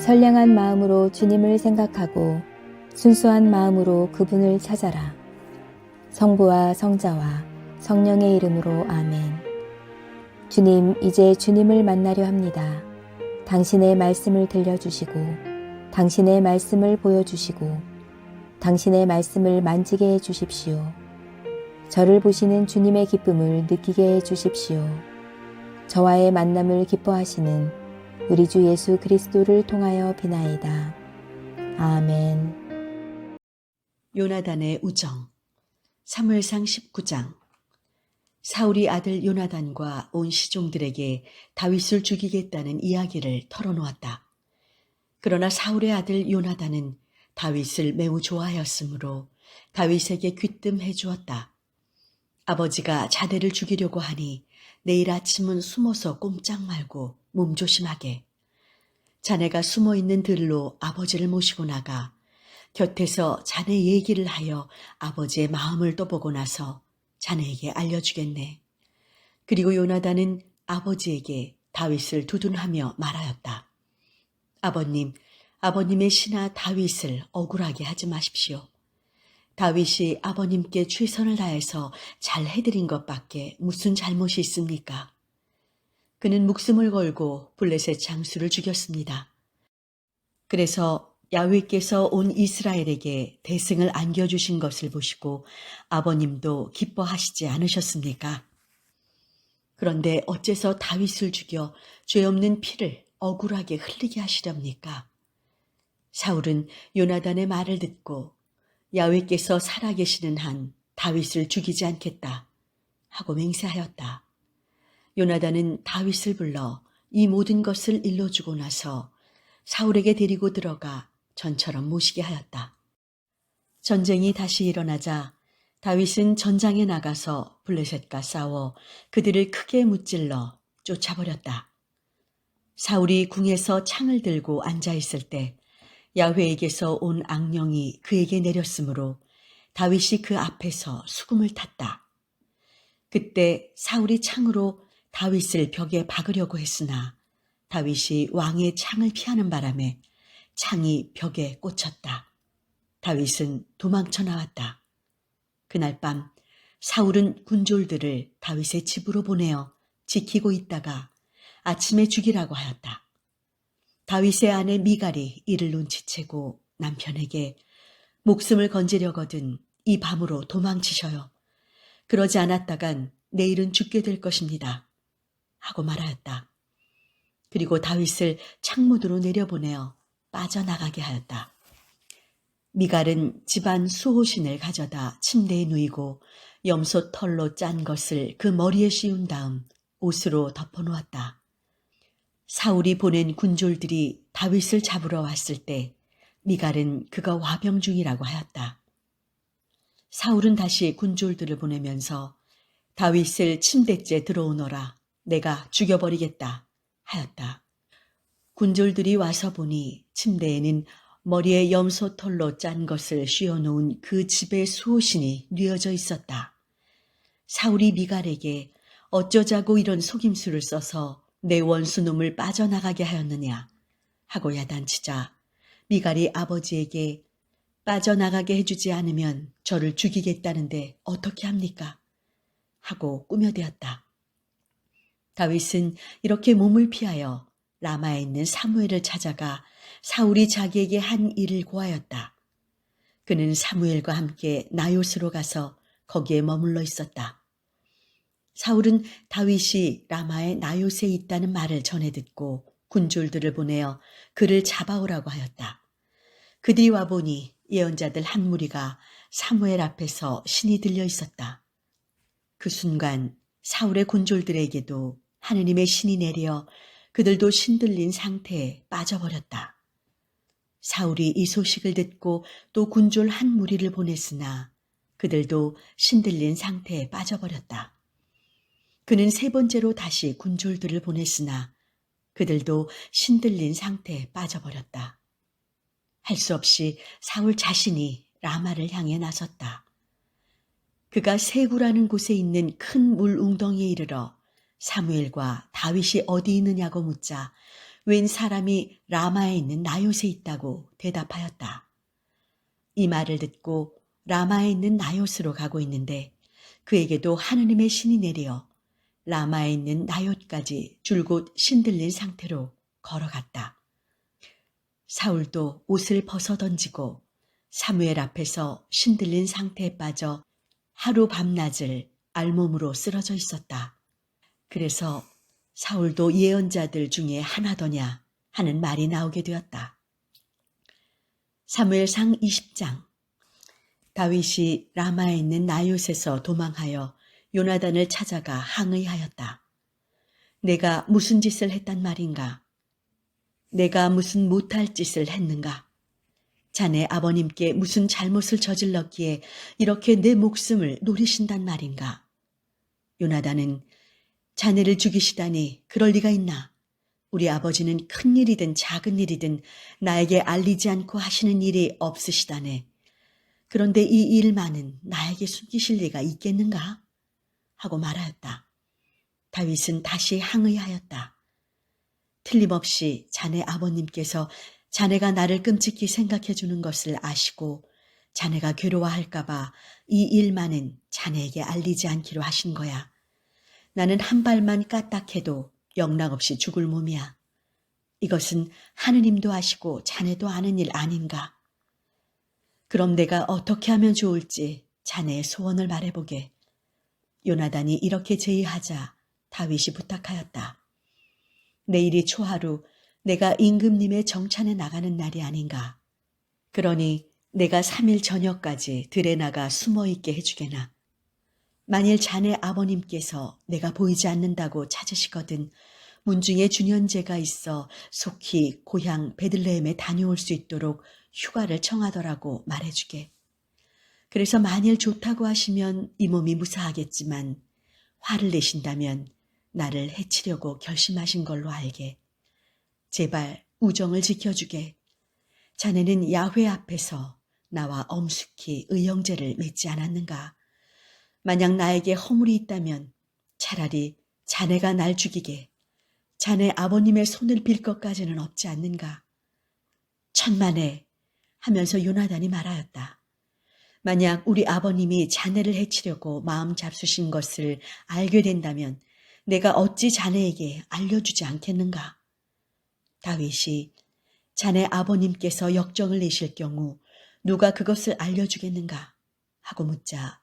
선량한 마음으로 주님을 생각하고 순수한 마음으로 그분을 찾아라. 성부와 성자와 성령의 이름으로 아멘. 주님, 이제 주님을 만나려 합니다. 당신의 말씀을 들려주시고 당신의 말씀을 보여주시고 당신의 말씀을 만지게 해주십시오. 저를 보시는 주님의 기쁨을 느끼게 해주십시오. 저와의 만남을 기뻐하시는 우리 주 예수 그리스도를 통하여 비나이다. 아멘. 요나단의 우정. 사무엘상 19장. 사울이 아들 요나단과 온 시종들에게 다윗을 죽이겠다는 이야기를 털어놓았다. 그러나 사울의 아들 요나단은 다윗을 매우 좋아하였으므로 다윗에게 귀뜸해 주었다. 아버지가 자네를 죽이려고 하니 내일 아침은 숨어서 꼼짝 말고 몸조심하게. 자네가 숨어있는 들로 아버지를 모시고 나가 곁에서 자네 얘기를 하여 아버지의 마음을 떠보고 나서 자네에게 알려주겠네. 그리고 요나단은 아버지에게 다윗을 두둔하며 말하였다. 아버님, 아버님의 신하 다윗을 억울하게 하지 마십시오. 다윗이 아버님께 최선을 다해서 잘 해드린 것밖에 무슨 잘못이 있습니까? 그는 목숨을 걸고 블레셋 장수를 죽였습니다. 그래서 야훼께서 온 이스라엘에게 대승을 안겨주신 것을 보시고 아버님도 기뻐하시지 않으셨습니까? 그런데 어째서 다윗을 죽여 죄 없는 피를 억울하게 흘리게 하시렵니까? 사울은 요나단의 말을 듣고 야훼께서 살아계시는 한 다윗을 죽이지 않겠다 하고 맹세하였다. 요나단은 다윗을 불러 이 모든 것을 일러주고 나서 사울에게 데리고 들어가 전처럼 모시게 하였다. 전쟁이 다시 일어나자 다윗은 전장에 나가서 블레셋과 싸워 그들을 크게 무찔러 쫓아버렸다. 사울이 궁에서 창을 들고 앉아있을 때 야훼에게서 온 악령이 그에게 내렸으므로 다윗이 그 앞에서 수금을 탔다. 그때 사울이 창으로 다윗을 벽에 박으려고 했으나 다윗이 왕의 창을 피하는 바람에 창이 벽에 꽂혔다. 다윗은 도망쳐 나왔다. 그날 밤 사울은 군졸들을 다윗의 집으로 보내어 지키고 있다가 아침에 죽이라고 하였다. 다윗의 아내 미갈이 이를 눈치채고 남편에게 목숨을 건지려거든 이 밤으로 도망치셔요. 그러지 않았다간 내일은 죽게 될 것입니다. 하고 말하였다. 그리고 다윗을 창문으로 내려보내어 빠져나가게 하였다. 미갈은 집안 수호신을 가져다 침대에 누이고 염소 털로 짠 것을 그 머리에 씌운 다음 옷으로 덮어놓았다. 사울이 보낸 군졸들이 다윗을 잡으러 왔을 때 미갈은 그가 와병 중이라고 하였다. 사울은 다시 군졸들을 보내면서 다윗을 침대째 들어오너라 내가 죽여버리겠다 하였다. 군졸들이 와서 보니 침대에는 머리에 염소 털로 짠 것을 씌워놓은 그 집의 수호신이 뉘어져 있었다. 사울이 미갈에게 어쩌자고 이런 속임수를 써서 내 원수놈을 빠져나가게 하였느냐 하고 야단치자 미갈이 아버지에게 빠져나가게 해주지 않으면 저를 죽이겠다는데 어떻게 합니까? 하고 꾸며대었다. 다윗은 이렇게 몸을 피하여 라마에 있는 사무엘을 찾아가 사울이 자기에게 한 일을 고하였다. 그는 사무엘과 함께 나요스로 가서 거기에 머물러 있었다. 사울은 다윗이 라마의 나요스에 있다는 말을 전해 듣고 군졸들을 보내어 그를 잡아오라고 하였다. 그들이 와보니 예언자들 한 무리가 사무엘 앞에서 신이 들려 있었다. 그 순간 사울의 군졸들에게도 하느님의 신이 내려 그들도 신들린 상태에 빠져버렸다. 사울이 이 소식을 듣고 또 군졸 한 무리를 보냈으나 그들도 신들린 상태에 빠져버렸다. 그는 세 번째로 다시 군졸들을 보냈으나 그들도 신들린 상태에 빠져버렸다. 할 수 없이 사울 자신이 라마를 향해 나섰다. 그가 세구라는 곳에 있는 큰 물 웅덩이에 이르러 사무엘과 다윗이 어디 있느냐고 묻자 웬 사람이 라마에 있는 나요스에 있다고 대답하였다. 이 말을 듣고 라마에 있는 나요스로 가고 있는데 그에게도 하느님의 신이 내려 라마에 있는 나요까지 줄곧 신들린 상태로 걸어갔다. 사울도 옷을 벗어 던지고 사무엘 앞에서 신들린 상태에 빠져 하루 밤낮을 알몸으로 쓰러져 있었다. 그래서 사울도 예언자들 중에 하나더냐 하는 말이 나오게 되었다. 사무엘상 20장. 다윗이 라마에 있는 나요스에서 도망하여 요나단을 찾아가 항의하였다. 내가 무슨 짓을 했단 말인가? 내가 무슨 못할 짓을 했는가? 자네 아버님께 무슨 잘못을 저질렀기에 이렇게 내 목숨을 노리신단 말인가? 요나단은 자네를 죽이시다니 그럴 리가 있나? 우리 아버지는 큰 일이든 작은 일이든 나에게 알리지 않고 하시는 일이 없으시다네. 그런데 이 일만은 나에게 숨기실 리가 있겠는가? 하고 말하였다. 다윗은 다시 항의하였다. 틀림없이 자네 아버님께서 자네가 나를 끔찍히 생각해 주는 것을 아시고 자네가 괴로워할까봐 이 일만은 자네에게 알리지 않기로 하신 거야. 나는 한 발만 까딱해도 영락없이 죽을 몸이야. 이것은 하느님도 아시고 자네도 아는 일 아닌가? 그럼 내가 어떻게 하면 좋을지 자네의 소원을 말해보게. 요나단이 이렇게 제의하자 다윗이 부탁하였다. 내일이 초하루 내가 임금님의 정찬에 나가는 날이 아닌가. 그러니 내가 3일 저녁까지 들에 나가 숨어있게 해주게나. 만일 자네 아버님께서 내가 보이지 않는다고 찾으시거든 문중에 준현제가 있어 속히 고향 베들레헴에 다녀올 수 있도록 휴가를 청하더라고 말해주게. 그래서 만일 좋다고 하시면 이 몸이 무사하겠지만 화를 내신다면 나를 해치려고 결심하신 걸로 알게. 제발 우정을 지켜주게. 자네는 야훼 앞에서 나와 엄숙히 의형제를 맺지 않았는가? 만약 나에게 허물이 있다면 차라리 자네가 날 죽이게. 자네 아버님의 손을 빌 것까지는 없지 않는가? 천만에 하면서 요나단이 말하였다. 만약 우리 아버님이 자네를 해치려고 마음 잡수신 것을 알게 된다면 내가 어찌 자네에게 알려주지 않겠는가? 다윗이 자네 아버님께서 역정을 내실 경우 누가 그것을 알려주겠는가? 하고 묻자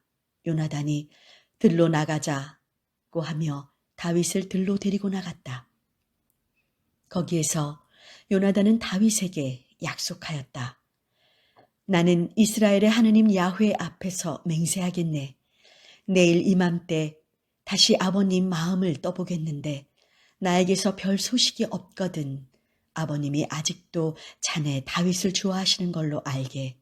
요나단이 들로 나가자고 하며 다윗을 들로 데리고 나갔다. 거기에서 요나단은 다윗에게 약속하였다. 나는 이스라엘의 하느님 야훼 앞에서 맹세하겠네. 내일 이맘때 다시 아버님 마음을 떠보겠는데 나에게서 별 소식이 없거든 아버님이 아직도 자네 다윗을 좋아하시는 걸로 알게.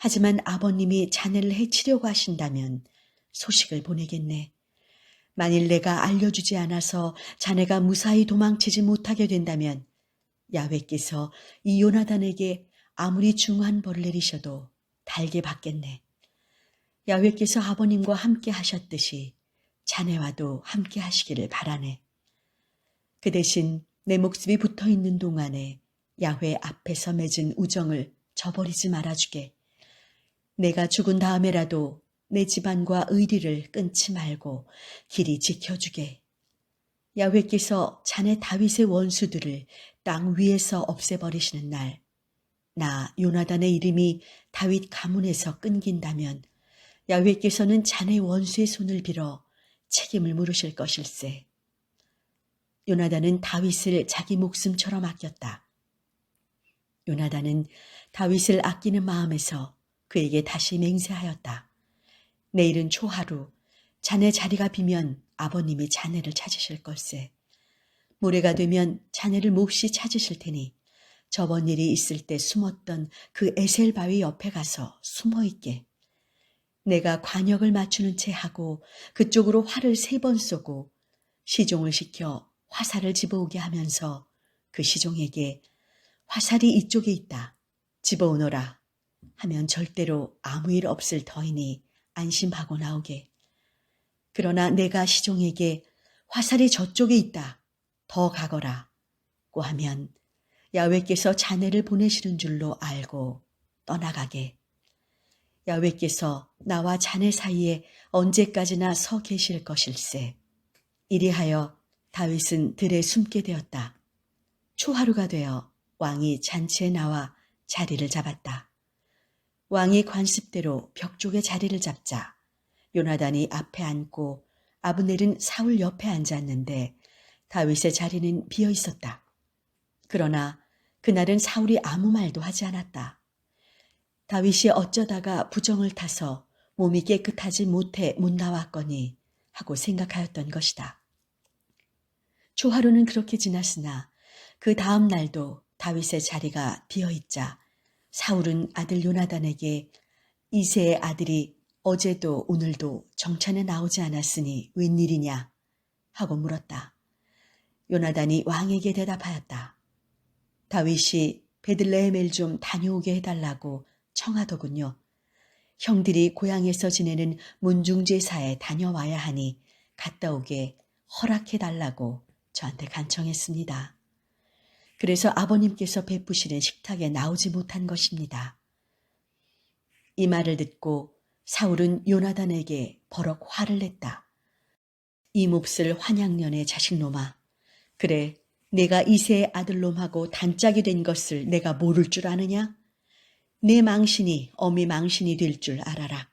하지만 아버님이 자네를 해치려고 하신다면 소식을 보내겠네. 만일 내가 알려주지 않아서 자네가 무사히 도망치지 못하게 된다면 야훼께서 이 요나단에게 아무리 중한 벌을 내리셔도 달게 받겠네. 야훼께서 아버님과 함께 하셨듯이 자네와도 함께 하시기를 바라네. 그 대신 내 목숨이 붙어있는 동안에 야훼 앞에서 맺은 우정을 저버리지 말아주게. 내가 죽은 다음에라도 내 집안과 의리를 끊지 말고 길이 지켜주게. 야훼께서 자네 다윗의 원수들을 땅 위에서 없애버리시는 날, 나 요나단의 이름이 다윗 가문에서 끊긴다면 야훼께서는 자네 원수의 손을 빌어 책임을 물으실 것일세. 요나단은 다윗을 자기 목숨처럼 아꼈다. 요나단은 다윗을 아끼는 마음에서 그에게 다시 맹세하였다. 내일은 초하루 자네 자리가 비면 아버님이 자네를 찾으실 걸세. 모레가 되면 자네를 몹시 찾으실 테니 저번 일이 있을 때 숨었던 그 에셀 바위 옆에 가서 숨어있게. 내가 관역을 맞추는 채 하고 그쪽으로 활을 3번 쏘고 시종을 시켜 화살을 집어오게 하면서 그 시종에게 화살이 이쪽에 있다. 집어오너라 하면 절대로 아무 일 없을 터이니 안심하고 나오게. 그러나 내가 시종에게 화살이 저쪽에 있다. 더 가거라 고 하면 야훼께서 자네를 보내시는 줄로 알고 떠나가게. 야훼께서 나와 자네 사이에 언제까지나 서 계실 것일세. 이리하여 다윗은 들에 숨게 되었다. 초하루가 되어 왕이 잔치에 나와 자리를 잡았다. 왕이 관습대로 벽 쪽에 자리를 잡자 요나단이 앞에 앉고 아브넬은 사울 옆에 앉았는데 다윗의 자리는 비어 있었다. 그러나 그날은 사울이 아무 말도 하지 않았다. 다윗이 어쩌다가 부정을 타서 몸이 깨끗하지 못해 못 나왔거니 하고 생각하였던 것이다. 초하루는 그렇게 지났으나 그 다음 날도 다윗의 자리가 비어있자 사울은 아들 요나단에게 이새의 아들이 어제도 오늘도 정찬에 나오지 않았으니 웬일이냐 하고 물었다. 요나단이 왕에게 대답하였다. 다윗이 베들레헴을 좀 다녀오게 해달라고 청하더군요. 형들이 고향에서 지내는 문중제사에 다녀와야 하니 갔다 오게 허락해달라고 저한테 간청했습니다. 그래서 아버님께서 베푸시는 식탁에 나오지 못한 것입니다. 이 말을 듣고 사울은 요나단에게 버럭 화를 냈다. 이 몹쓸 환양년의 자식놈아. 그래, 내가 이새의 아들놈하고 단짝이 된 것을 내가 모를 줄 아느냐? 내 망신이 어미 망신이 될 줄 알아라.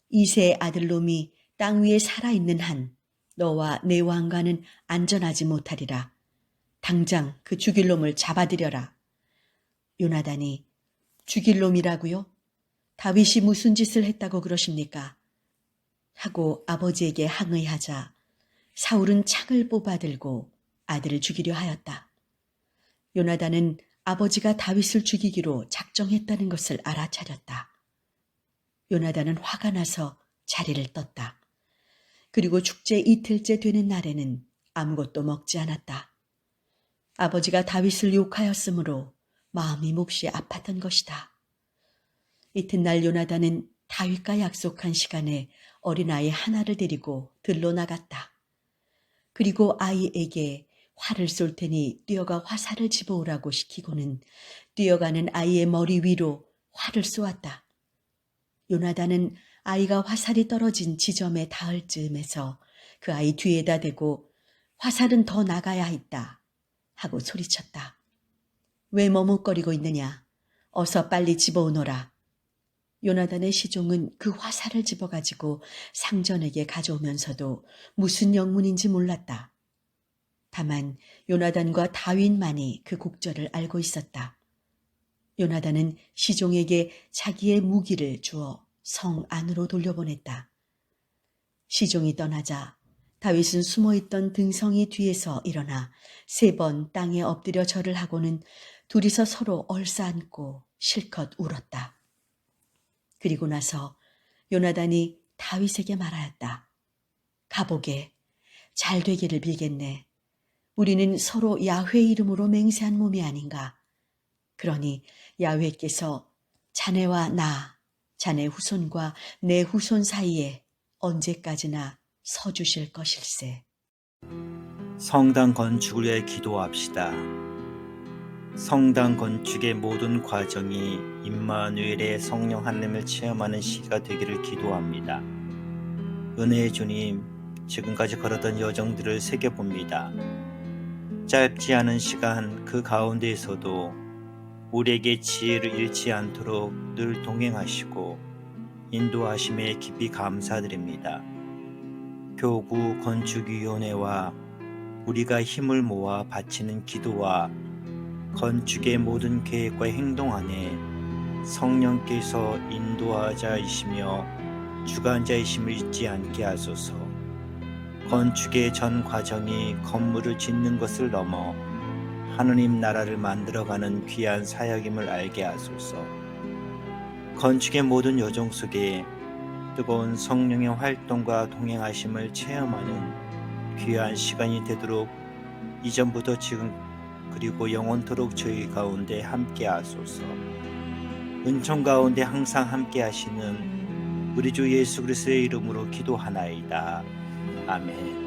이새의 아들놈이 땅 위에 살아있는 한 너와 내 왕가는 안전하지 못하리라. 당장 그 죽일 놈을 잡아들여라. 요나단이 죽일 놈이라고요? 다윗이 무슨 짓을 했다고 그러십니까? 하고 아버지에게 항의하자 사울은 창을 뽑아들고 아들을 죽이려 하였다. 요나단은 아버지가 다윗을 죽이기로 작정했다는 것을 알아차렸다. 요나단은 화가 나서 자리를 떴다. 그리고 축제 이틀째 되는 날에는 아무것도 먹지 않았다. 아버지가 다윗을 욕하였으므로 마음이 몹시 아팠던 것이다. 이튿날 요나단은 다윗과 약속한 시간에 어린아이 하나를 데리고 들로 나갔다. 그리고 아이에게 활을 쏠 테니 뛰어가 화살을 집어오라고 시키고는 뛰어가는 아이의 머리 위로 활을 쏘았다. 요나단은 아이가 화살이 떨어진 지점에 닿을 즈음에서 그 아이 뒤에다 대고 화살은 더 나가야 했다 하고 소리쳤다. 왜 머뭇거리고 있느냐? 어서 빨리 집어오너라. 요나단의 시종은 그 화살을 집어가지고 상전에게 가져오면서도 무슨 영문인지 몰랐다. 다만 요나단과 다윗만이 그 곡절을 알고 있었다. 요나단은 시종에게 자기의 무기를 주어 성 안으로 돌려보냈다. 시종이 떠나자 다윗은 숨어있던 등성이 뒤에서 일어나 3번 땅에 엎드려 절을 하고는 둘이서 서로 얼싸안고 실컷 울었다. 그리고 나서 요나단이 다윗에게 말하였다. 가보게, 잘 되기를 빌겠네. 우리는 서로 야훼 이름으로 맹세한 몸이 아닌가. 그러니 야훼께서 자네와 나, 자네 후손과 내 후손 사이에 언제까지나 서주실 것일세. 성당 건축을 위해 기도합시다. 성당 건축의 모든 과정이 임마누엘의 성령 하나님을 체험하는 시기가 되기를 기도합니다. 은혜의 주님, 지금까지 걸었던 여정들을 새겨봅니다. 짧지 않은 시간 그 가운데에서도 우리에게 지혜를 잃지 않도록 늘 동행하시고 인도하심에 깊이 감사드립니다. 교구 건축위원회와 우리가 힘을 모아 바치는 기도와 건축의 모든 계획과 행동 안에 성령께서 인도하자이시며 주관자이심을 잊지 않게 하소서. 건축의 전 과정이 건물을 짓는 것을 넘어 하느님 나라를 만들어가는 귀한 사역임을 알게 하소서. 건축의 모든 여정 속에 뜨거운 성령의 활동과 동행하심을 체험하는 귀한 시간이 되도록 이전부터 지금 그리고 영원토록 저희 가운데 함께 하소서. 은총 가운데 항상 함께 하시는 우리 주 예수 그리스도의 이름으로 기도하나이다. 아멘.